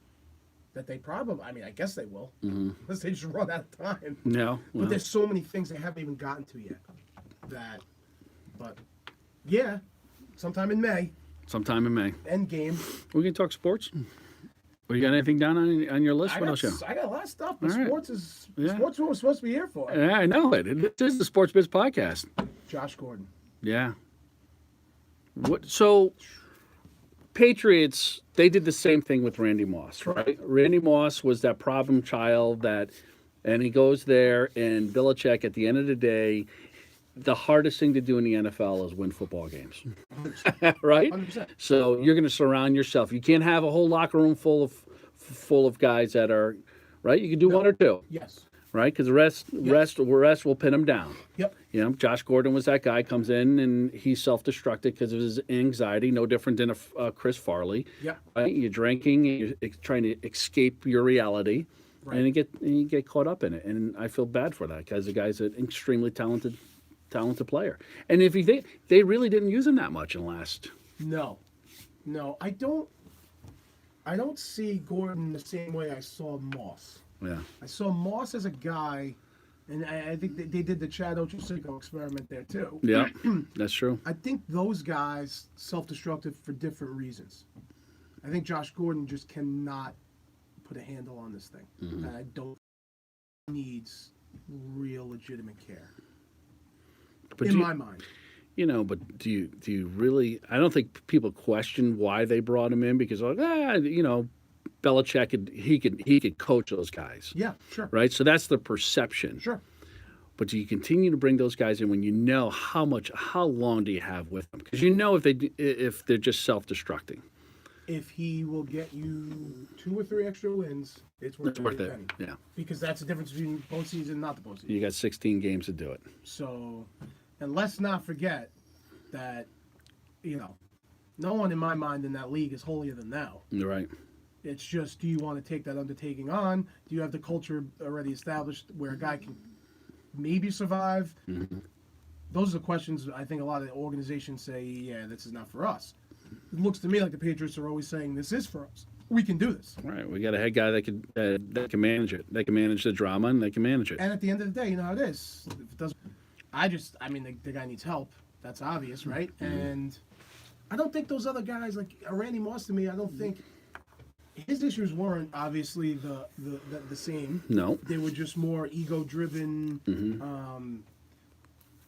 That they probably. I mean, I guess they will. Unless they just run out of time. No. But there's so many things they haven't even gotten to yet. But yeah, sometime in May. sometime in May. End game. We can talk sports. You got anything down on your list? What else? I got a lot of stuff, but All right. sports is sports what we're supposed to be here for. Yeah, I know it. This is the Sports Biz podcast. Josh Gordon. Yeah. So, Patriots, they did the same thing with Randy Moss, right? Randy Moss was that problem child and he goes there, and Belichick, at the end of the day, the hardest thing to do in the NFL is win football games, right? 100%. So you're going to surround yourself. You can't have a whole locker room full of guys that are, right? You can do one or two, Yes. right? Because the rest will pin them down. Yep. You know, Josh Gordon was that guy, comes in and he's self-destructed because of his anxiety, no different than a Chris Farley. Yep. Right? You're drinking, and you're trying to escape your reality, Right. and you get caught up in it. And I feel bad for that because the guy's an extremely talented player. And if you think they really didn't use him that much in the last. No, I don't see Gordon the same way I saw Moss. Yeah. I saw Moss as a guy, and I think they did the Chad Ochocinco experiment there too. Yeah, that's true. I think those guys self-destructive for different reasons. I think Josh Gordon just cannot put a handle on this thing. Mm-hmm. And I don't needs real legitimate care. But in my mind. You know, but do you really? I don't think people question why they brought him in because Belichick he could coach those guys. Yeah, sure. Right. So that's the perception. Sure. But do you continue to bring those guys in when you know how long do you have with them? Because you know if they're just self-destructing. If he will get you 2 or 3 extra wins, it's worth it. Penny. Yeah. Because that's the difference between postseason and not the postseason. You got 16 games to do it. So, and let's not forget that, no one in my mind in that league is holier than thou. You're right. It's just, do you want to take that undertaking on? Do you have the culture already established where a guy can maybe survive? Mm-hmm. Those are the questions I think a lot of the organizations say, yeah, this is not for us. It looks to me like the Patriots are always saying, this is for us. We can do this. Right. We got a head guy that can manage it. They can manage the drama and they can manage it. And at the end of the day, you know how it is. If it doesn't, the guy needs help. That's obvious, right? Mm-hmm. And I don't think those other guys, like Randy Moss to me, I don't think his issues weren't obviously the same. No. They were just more ego-driven. Mm-hmm.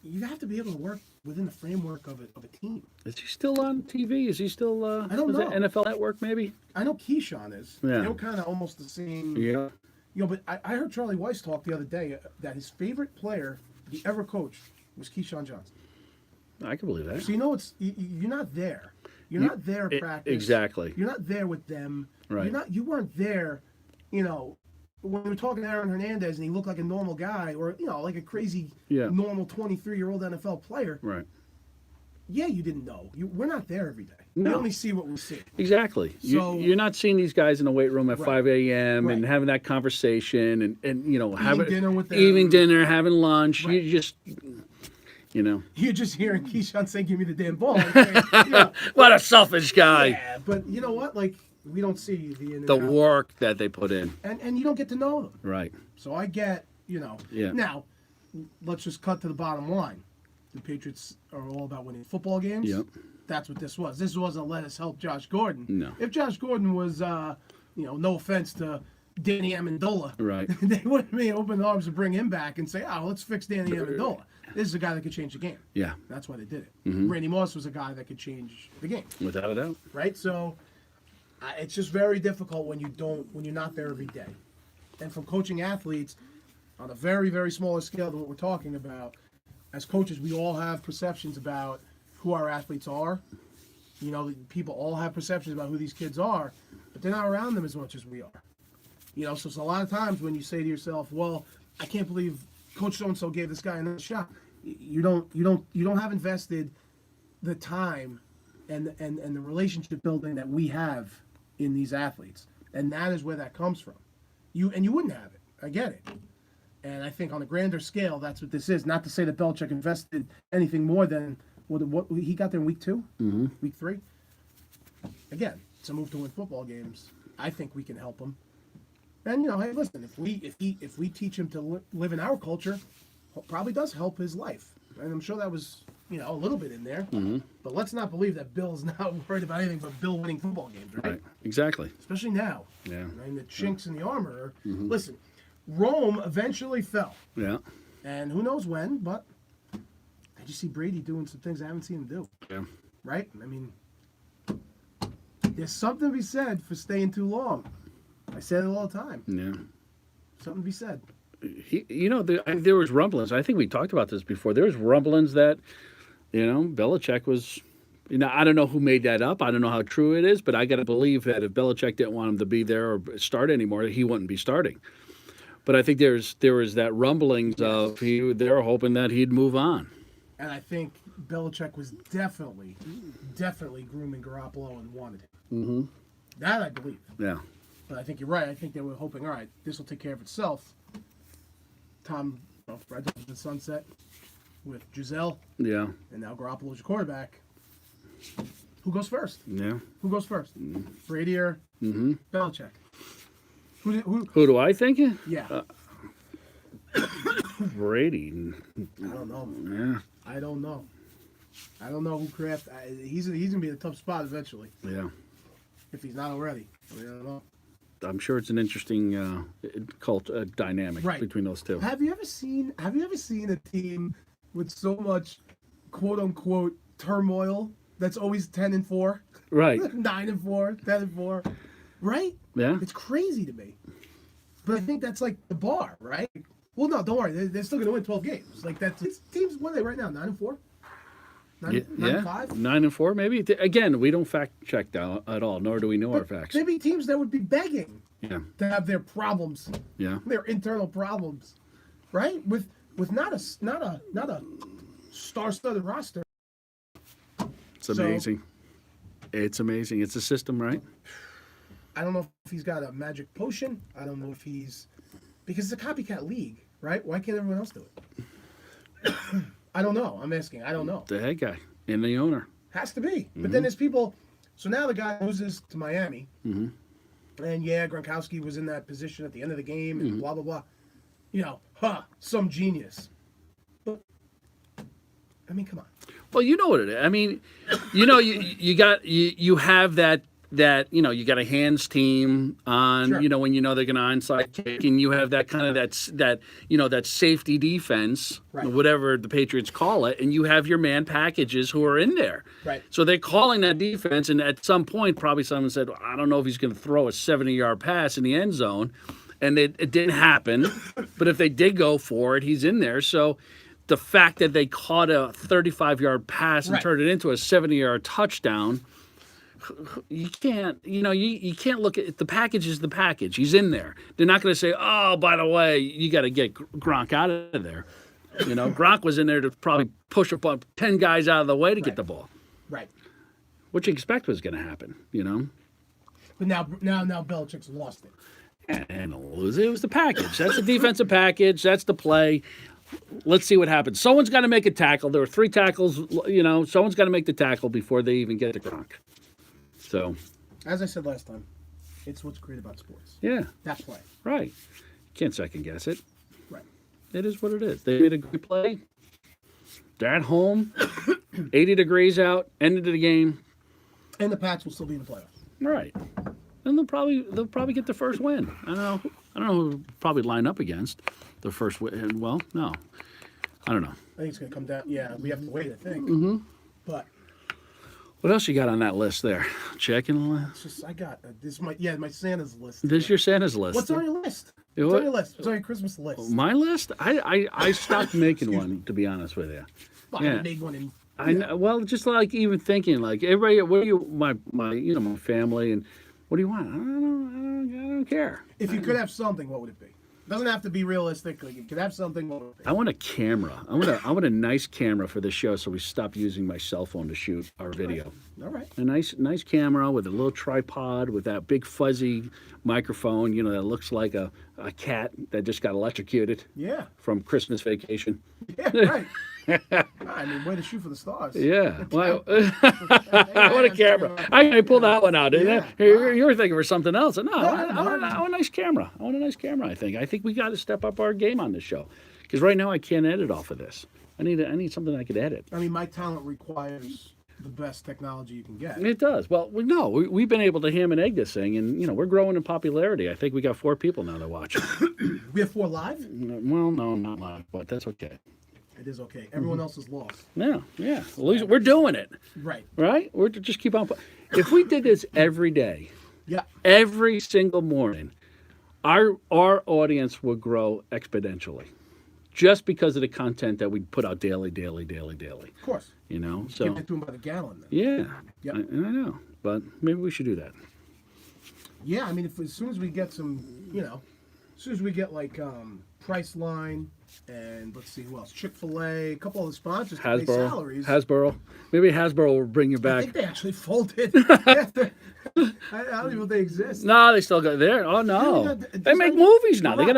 You have to be able to work within the framework of a team. Is he still on TV? Is he still? I don't know. NFL Network maybe. I know Keyshawn is. Yeah. They were kind of almost the same. Yeah. But I heard Charlie Weiss talk the other day that his favorite player he ever coached was Keyshawn Johnson. I can believe that. So you're not there. You're not there at practice. Exactly. You're not there with them. Right. You weren't there, when we were talking to Aaron Hernandez and he looked like a normal guy or, like a crazy, normal 23-year-old NFL player. Right. Yeah, you didn't know. We're not there every day. No. We only see what we see. Exactly. So, you're not seeing these guys in the weight room at 5 a.m. and Right. having that conversation and having dinner with them. eating dinner, having lunch. Right. You just, You're just hearing Keyshawn say, give me the damn ball. And saying, what a selfish guy. Yeah, but you know what? Like, we don't see the in and The out. work that they put in. And you don't get to know them. Right. So I get, Yeah. Now, let's just cut to the bottom line. The Patriots are all about winning football games. Yep. That's what this was. This wasn't let us help Josh Gordon. No. If Josh Gordon was, no offense to Danny Amendola, Right. they wouldn't be open arms to bring him back and say, let's fix Danny Amendola. This is a guy that could change the game. Yeah. That's why they did it. Mm-hmm. Randy Moss was a guy that could change the game. Without a doubt. Right? So it's just very difficult when you're not there every day. And from coaching athletes on a very, very smaller scale than what we're talking about, as coaches, we all have perceptions about who our athletes are. People all have perceptions about who these kids are, but they're not around them as much as we are. So it's a lot of times when you say to yourself, well, I can't believe Coach so-and-so gave this guy another shot. You don't have invested the time and the relationship building that we have in these athletes. And that is where that comes from. You wouldn't have it. I get it. And I think on a grander scale, that's what this is. Not to say that Belichick invested anything more than what he got there in week 2, week 3. Again, it's a move to win football games. I think we can help him. And hey, listen, if we teach him to live in our culture, it probably does help his life. And I'm sure that was a little bit in there. But let's not believe that Bill's not worried about anything but Bill winning football games, right? Right. Exactly. Especially now. Yeah. Right? And the chinks in the armor. Listen, Rome eventually fell. Yeah. And who knows when, but I just see Brady doing some things I haven't seen him do. Yeah. Right? I mean, there's something to be said for staying too long. I say it all the time. Yeah. Something to be said. There was rumblings. I think we talked about this before. There was rumblings that, Belichick was, I don't know who made that up. I don't know how true it is, but I got to believe that if Belichick didn't want him to be there or start anymore, he wouldn't be starting. But I think there was that rumblings of they were hoping that he'd move on. And I think Belichick was definitely grooming Garoppolo and wanted him. Mm-hmm. That I believe. Yeah. But I think you're right. I think they were hoping, all right, this will take care of itself. Tom, right to the sunset with Giselle. Yeah. And now Garoppolo's your quarterback. Who goes first? Yeah. Who goes first? Brady or Belichick? Who do I think? Yeah. Brady. I don't know. Yeah. I don't know who Kraft. He's gonna be in a tough spot eventually. Yeah. If he's not already. I don't know. I'm sure it's an interesting cult dynamic between those two. Have you ever seen a team with so much quote unquote turmoil that's always 10-4? Right. 9-4, 10-4. Right? Yeah. It's crazy to me. But I think that's like the bar, right? Well, no, don't worry. They're still going to win 12 games. Like that's teams. What are they right now? 9-4. 9-5. 9-4, maybe. Again, we don't fact check that at all, nor do we know our facts. Maybe teams that would be begging Yeah. to have their problems, Yeah. their internal problems, right? With not a star-studded roster. It's amazing. It's amazing. It's a system, right? I don't know if he's got a magic potion. I don't know if because it's a copycat league, right? Why can't everyone else do it? I don't know. I'm asking. I don't know. The head guy and the owner. Has to be. But then there's people. So now the guy loses to Miami. And Gronkowski was in that position at the end of the game and blah, blah, blah. Some genius. But, I mean, come on. Well, you know what it is. I mean, you have that you got a hands team on, Sure. when they're going to onside kick, and you have that kind of that safety defense, Right. whatever the Patriots call it, and you have your man packages who are in there. Right. So they're calling that defense, and at some point, probably someone said, I don't know if he's going to throw a 70-yard pass in the end zone, and it didn't happen. But if they did go for it, he's in there. So the fact that they caught a 35-yard pass and Right. turned it into a 70-yard touchdown. You can't, you can't look at the package is the package. He's in there. They're not going to say, oh, by the way, you got to get Gronk out of there. Gronk was in there to probably push up 10 guys out of the way to get the ball. Right. What you expect was going to happen, But now Belichick's lost it. And it was the package. That's the defensive package. That's the play. Let's see what happens. Someone's got to make a tackle. There were 3 tackles, someone's got to make the tackle before they even get to Gronk. So, as I said last time, it's what's great about sports. Yeah. That play. Right. Can't second guess it. Right. It is what it is. They made a good play. They're at home, 80 degrees out, ended the game. And the Pats will still be in the playoffs. Right. And they'll probably get the first win. I don't know who they'll probably line up against the first win. Well, no. I don't know. I think it's going to come down. Yeah, we have to wait, I think. But what else you got on that list there? Checking the list. it's just I got my Santa's list. This is your Santa's list. What's on your list? Yeah, What's what? on your list? What's on your Christmas list? My list? I stopped making one, to be honest with you. I haven't made one in. I know, well, just like even thinking, like everybody, what do you, my family, and what do you want? I don't care. If you could have something, what would it be? It doesn't have to be realistic. Like, you could have something. What would it be? I want a camera. I want a nice camera for the show, so we stop using my cell phone to shoot our video. All right. A nice camera with a little tripod with that big fuzzy microphone, that looks like a cat that just got electrocuted. Yeah. From Christmas Vacation. Yeah. Right. I mean, way to shoot for the stars. Yeah. Well, what a camera. I pulled that one out, didn't I? You were thinking for something else. No, I want a nice camera. I want a nice camera, I think. I think we got to step up our game on this show. Because right now I can't edit off of this. I need something I could edit. I mean, my talent requires the best technology you can get. It does. Well, we've been able to ham and egg this thing, and we're growing in popularity. I think we got 4 people now that watch. We have 4 live? Well, no, not live, but that's okay. It is okay. Everyone else is lost. Yeah. At least we're doing it. Right. Right? We're to just keep on. If we did this every day, Yeah. every single morning, our audience would grow exponentially, just because of the content that we put out daily. Of course. So Give it to them by the gallon then. yeah, Yep. I know, but maybe we should do that. Yeah, I mean, as soon as we get some, as soon as we get like Priceline and let's see who else, Chick-fil-A, a couple of the sponsors to pay salaries. Hasbro. Maybe Hasbro will bring you I back. think they actually folded. After, I don't even know if they exist. No, they still got there. Oh no, they make movies now. They got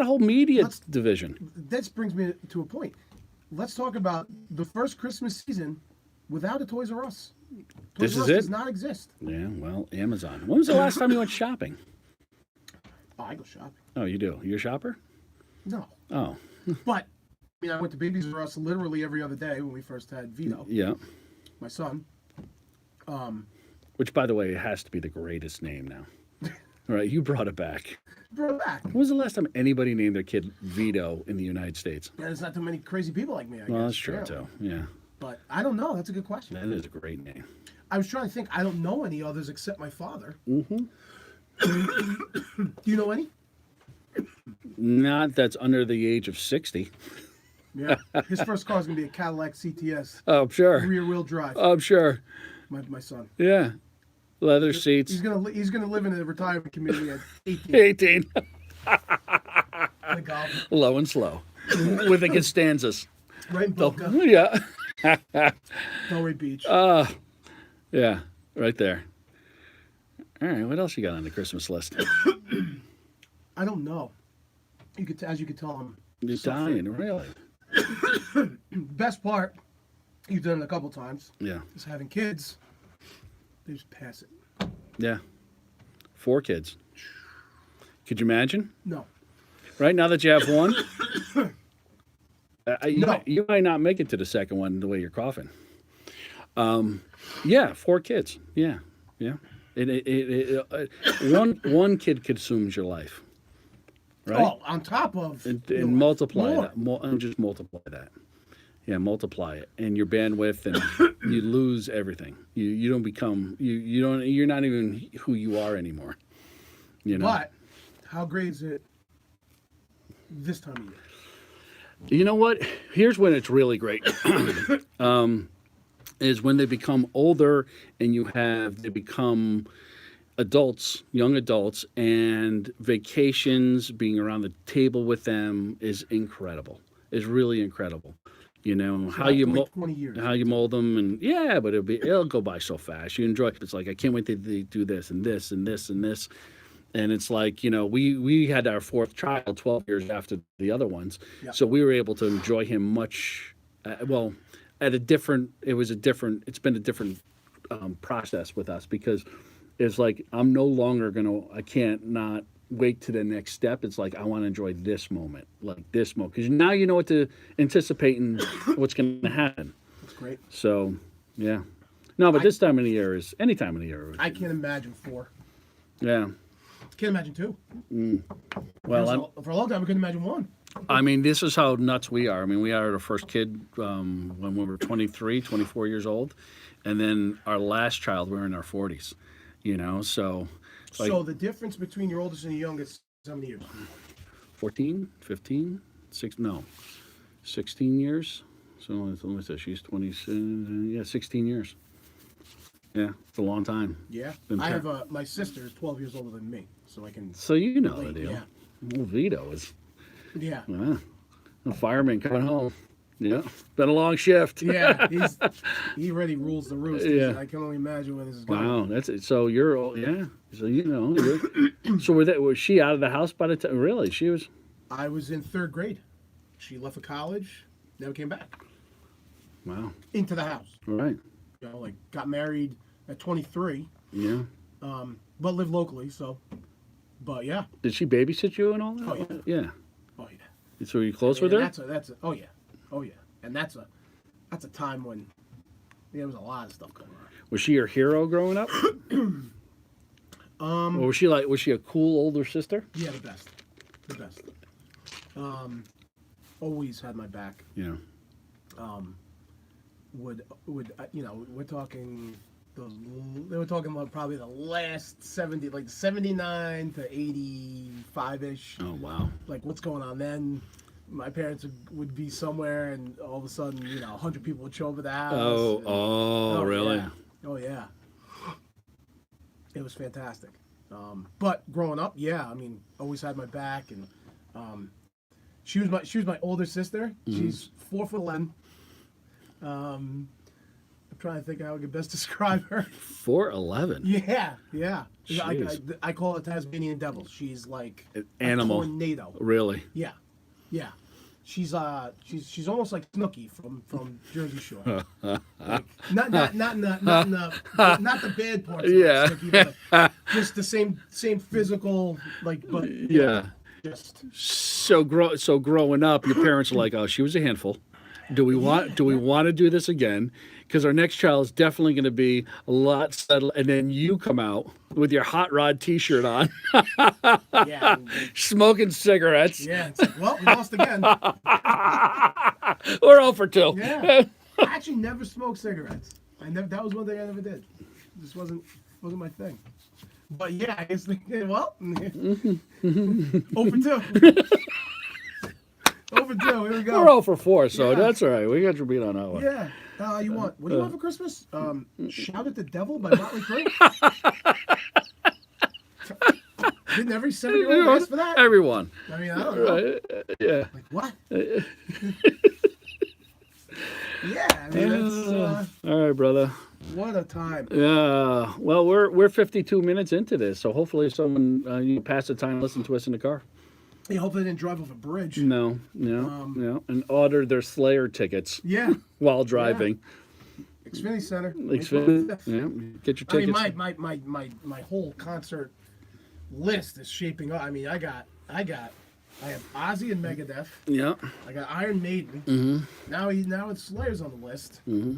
a whole media division. That brings me to a point. Let's talk about the first Christmas season without a Toys R Us. This Toys is R Us it? does not exist. Yeah, well, Amazon. When was the last time you went shopping? Oh, I go shopping. Oh, you do. You're a shopper? No. Oh, But, I went to Babies R Us literally every other day when we first had Vito, yeah. my son. Which, by the way, it has to be the greatest name now. All right, you brought it back. Brought it back. When was the last time anybody named their kid Vito in the United States? And there's not too many crazy people like me, I guess. Well, that's true, apparently. too. Yeah, But I don't know. That's a good question. that is a great name. I was trying to think. I don't know any others except my father. Mm-hmm. Do you know any? Not that's under the age of 60. Yeah. His first car is going to be a Cadillac CTS, Oh, I'm sure. rear-wheel drive. I'm sure. My son. Yeah. Leather seats. He's gonna live in a retirement community at 18. 18. Play golf. Low and slow. With the Costanzas. Right in Boca, Yeah. Delray Beach. Yeah. Right there. All right. What else you got on the Christmas list? I don't know. As you could tell, I'm You're dying, really? best part. You've done it a couple times. Yeah. Is having kids. They just pass it. Yeah. 4 kids. Could you imagine? No. Right now that you have one, No. you might not make it to the second one the way you're coughing. Yeah, 4 kids. Yeah. One kid consumes your life. Right? Oh, on top of And multiply more. that. And just multiply that. Yeah, multiply it, and your bandwidth, and you lose everything. You don't become you're not even who you are anymore. But how great is it this time of year? You know what? Here's when it's really great. Is when they become older and they become adults, young adults, and vacations, being around the table with them is incredible. Is really incredible. So How you 20 years. how you mold them, and yeah, but it'll go by so fast. You enjoy it. It's like I can't wait to do this and this and this and this. And it's like, we had our 4th child 12 years after the other ones. Yeah. So we were able to enjoy him much, it's been a different process with us, because it's like, I can't not wait to the next step. It's like, I want to enjoy this moment, because now you know what to anticipate and what's going to happen. That's great. So, yeah. No, but this time of the year is any time of the year. I can't imagine 4. Yeah. Can't imagine 2. Well, for a long time, I couldn't imagine 1. I mean, this is how nuts we are. I mean, we had our first kid when we were 23, 24 years old. And then our last child, we were in our 40s, so. So the difference between your oldest and your youngest is how many years? 14, 15, 16 years. So let me say, she's 20, 16 years. Yeah, it's a long time. Yeah. I have my sister is 12 years older than me, so I can. So you know relate, the deal. yeah. Well, Vito is Yeah. a fireman coming home. Yeah, been a long shift. Yeah, he already rules the roost. Yeah. I can only imagine where this is going. Wow, that's it. So you're old, yeah. So so was she out of the house by the time? Really, she was. I was in 3rd grade. She left for college, never came back Wow. into the house. All right. Got married at 23, Yeah. but lived locally. So, but yeah. Did she babysit you and all that? Oh, yeah. Yeah. Oh yeah. So were you close with her? Oh yeah. Oh yeah. and that's a time when there was a lot of stuff going on. Was she your hero growing up? Or was she a cool older sister? Yeah, the best. Always had my back. Yeah. Would we're talking they were talking about probably the last 70, like 79 to 85-ish. Oh, wow. Like what's going on then? My parents would be somewhere, and all of a sudden, 100 people would show up at the house. Oh, really? Yeah. Oh, yeah. It was fantastic. But growing up, yeah, I mean, always had my back, and she was my older sister. Mm-hmm. She's 4'11". I'm trying to think how I could best describe her. 4'11". Yeah. I call her Tasmanian devil. She's like Animal. a tornado. Really? Yeah. She's almost like Snooki from Jersey Shore. Like, not the bad parts. Of Snooki, but just the same physical, like, but Yeah. just So growing up, your parents were like, "Oh, she was a handful. Do we want to do this again? Because our next child is definitely going to be a lot settled." And then you come out with your hot rod T-shirt on, yeah, smoking cigarettes. yeah. It's like, well, we lost again. We're 0 for 2. Yeah, I actually never smoked cigarettes. That was one thing I never did. It just wasn't my thing. But yeah, I guess well, 0 for 2. Over 2. Here we go. We're 0 for 4, so Yeah. that's all right. We got your beat on that one. Yeah. What do you want for Christmas? Shout at the Devil by Motley Crue. Didn't every 7-year-old ask for that? Everyone. I mean, I don't know. Right. Yeah. Like what? Yeah. I mean, that's All right, brother. what a time. Yeah. Well, we're 52 minutes into this, so hopefully someone you pass the time, listen to us in the car. Yeah, hopefully they didn't drive off a bridge. No, and order their Slayer tickets Yeah. while driving. Xfinity Center. Xfinity, yeah, get your I mean, tickets. my whole concert list is shaping up. I mean, I have Ozzy and Megadeth. Yeah. I got Iron Maiden. Mm-hmm. Now it's Slayer's on the list. Mm-hmm.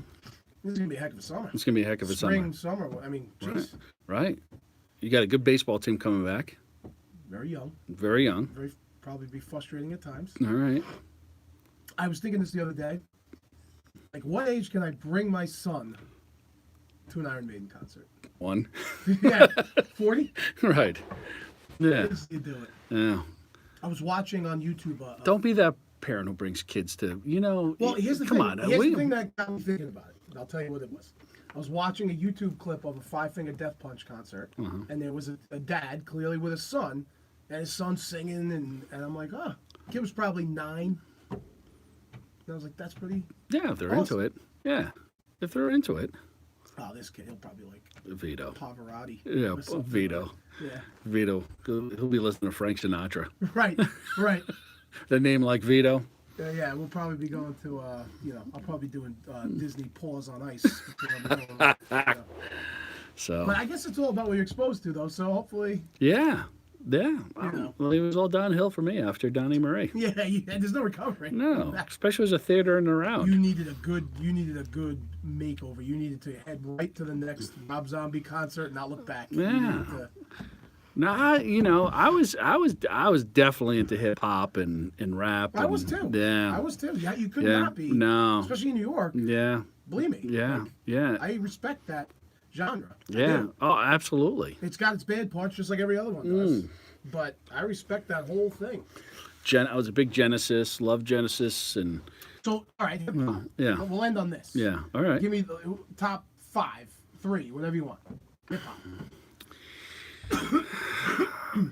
This is gonna be a heck of a summer. It's gonna be a heck of a Spring, summer. I mean, jeez. Right. You got a good baseball team coming back. Very young. Very young. Probably be frustrating at times. All right. I was thinking this the other day. Like, what age can I bring my son to an Iron Maiden concert? 1. Yeah, 40. Right. Yeah. You do it. Yeah. I was watching on YouTube. Don't be that parent who brings kids to. Well, here's the come thing. on. Here's the thing that got me thinking about it. And I'll tell you what it was. I was watching a YouTube clip of a Five Finger Death Punch concert, and there was a dad clearly with his son, and his son singing, and I'm like, oh, kid was probably 9. And I was like, that's pretty. Yeah, if they're awesome. into it. Yeah, if they're into it. Oh, this kid, he'll probably like Vito. Pavarotti. Yeah, or something. Vito. Yeah. Vito. He'll be listening to Frank Sinatra. Right. The name like Vito. Yeah, we'll probably be going to, I'll probably be doing Disney Paws on Ice. Before I'm going, So. But I guess it's all about what you're exposed to, though. So hopefully. Yeah. know. Well, it was all downhill for me after Donnie Marie. Yeah, there's no recovery. No, especially as a theater and around. You needed a good makeover. You needed to head right to the next Rob Zombie concert and not look back. Yeah. No, I was definitely into hip hop and rap. I was too. Yeah. I was too. Yeah, you could not be. No. Especially in New York. Yeah. Believe me. Yeah. Like, yeah. I respect that genre. Yeah. Oh, absolutely. It's got its bad parts just like every other one does. But I respect that whole thing. I was a big Genesis, loved Genesis, and So, all right, hip hop. yeah. We'll end on this. Yeah. All right. Give me the top 5, 3, whatever you want. Hip hop.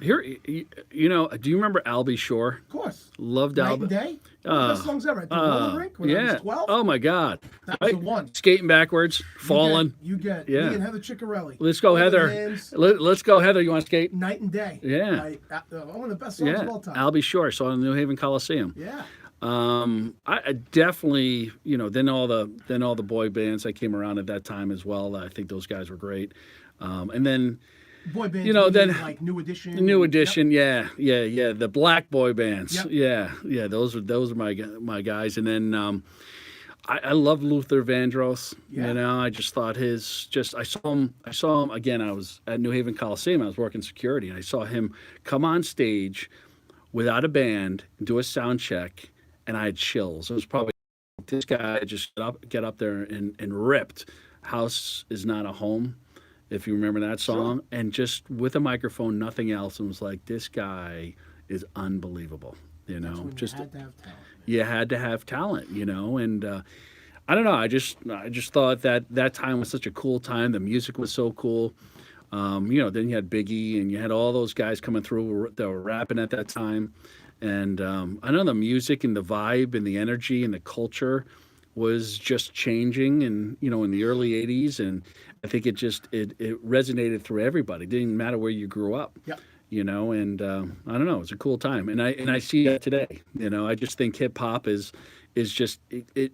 Here, do you remember Albie Shore? Of course. Loved Night Albie. and Day? Best songs ever. At the roller rink when I was 12? Oh my God. That was the one. Skating backwards, falling. You get Yeah. me and Heather Chiccarelli. Let's go, Holding Heather. hands, Let's go, Heather. You want to skate? Night and Day. Yeah. One of the best songs Yeah. of all time. Albie Shore, saw it in the New Haven Coliseum. Yeah. I definitely, then all the boy bands that came around at that time as well. I think those guys were great. And then boy bands. You know, you then mean like New Edition. New and- Edition, yeah, the black boy bands, Yep. yeah. Those are my guys, and then I love Luther Vandross. Yeah. You know, I just thought I saw him again. I was at New Haven Coliseum. I was working security, and I saw him come on stage without a band, do a sound check, and I had chills. It was probably this guy just get up there and ripped "House Is Not a Home," if you remember that song, and just with a microphone, nothing else, and was like, this guy is unbelievable. You know, When just you had to have talent. you had to have talent, you know, and I don't know. I just thought that time was such a cool time. The music was so cool. You know, then you had Biggie, and you had all those guys coming through that were rapping at that time, and I know the music and the vibe and the energy and the culture was just changing, and you know, in the early '80s, and I think it resonated through everybody. It didn't matter where you grew up. Yeah. You know, and I don't know, it's a cool time, and I see that today. You know, I just think hip hop is just it